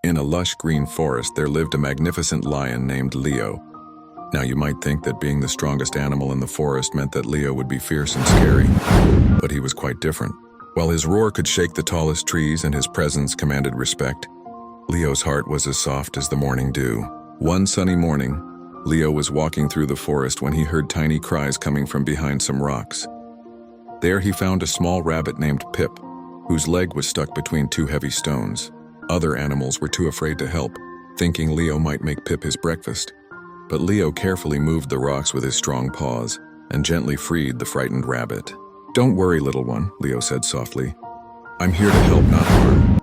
In a lush green forest, there lived a magnificent lion named Leo. Now you might think that being the strongest animal in the forest meant that Leo would be fierce and scary, but he was quite different. While his roar could shake the tallest trees and his presence commanded respect, Leo's heart was as soft as the morning dew. One sunny morning, Leo was walking through the forest when he heard tiny cries coming from behind some rocks. There he found a small rabbit named Pip, whose leg was stuck between two heavy stones. Other animals were too afraid to help, thinking Leo might make Pip his breakfast. But Leo carefully moved the rocks with his strong paws and gently freed the frightened rabbit. "Don't worry, little one," Leo said softly. "I'm here to help, not harm."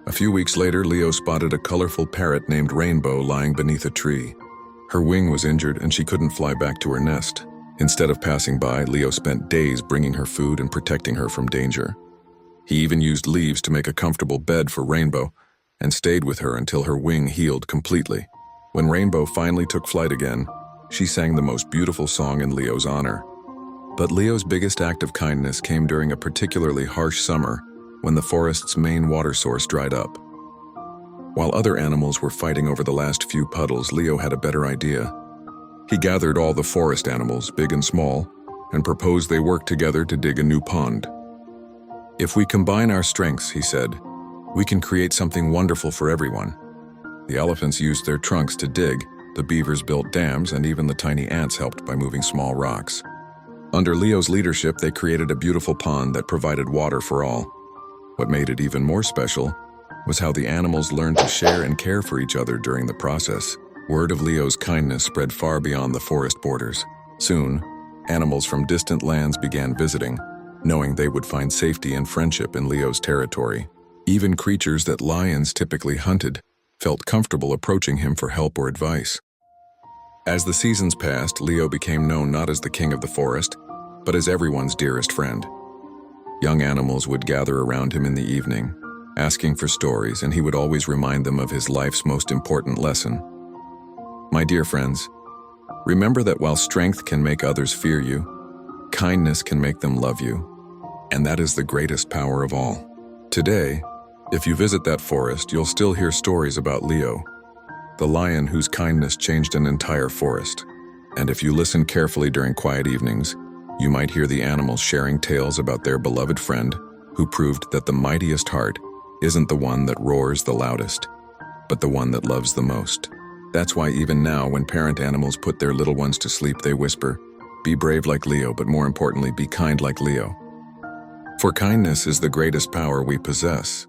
A few weeks later, Leo spotted a colorful parrot named Rainbow lying beneath a tree. Her wing was injured and she couldn't fly back to her nest. Instead of passing by, Leo spent days bringing her food and protecting her from danger. He even used leaves to make a comfortable bed for Rainbow and stayed with her until her wing healed completely. When Rainbow finally took flight again, she sang the most beautiful song in Leo's honor. But Leo's biggest act of kindness came during a particularly harsh summer when the forest's main water source dried up. While other animals were fighting over the last few puddles, Leo had a better idea. He gathered all the forest animals, big and small, and proposed they work together to dig a new pond. "If we combine our strengths," he said, "we can create something wonderful for everyone." The elephants used their trunks to dig, the beavers built dams, and even the tiny ants helped by moving small rocks. Under Leo's leadership, they created a beautiful pond that provided water for all. What made it even more special was how the animals learned to share and care for each other during the process. Word of Leo's kindness spread far beyond the forest borders. Soon, animals from distant lands began visiting, knowing they would find safety and friendship in Leo's territory. Even creatures that lions typically hunted felt comfortable approaching him for help or advice. As the seasons passed, Leo became known not as the king of the forest, but as everyone's dearest friend. Young animals would gather around him in the evening, asking for stories, and he would always remind them of his life's most important lesson. My dear friends, remember that while strength can make others fear you, kindness can make them love you, and that is the greatest power of all. Today, if you visit that forest, you'll still hear stories about Leo, the lion whose kindness changed an entire forest. And if you listen carefully during quiet evenings, you might hear the animals sharing tales about their beloved friend who proved that the mightiest heart isn't the one that roars the loudest, but the one that loves the most. That's why even now, when parent animals put their little ones to sleep, they whisper, "Be brave like Leo, but more importantly, be kind like Leo." For kindness is the greatest power we possess.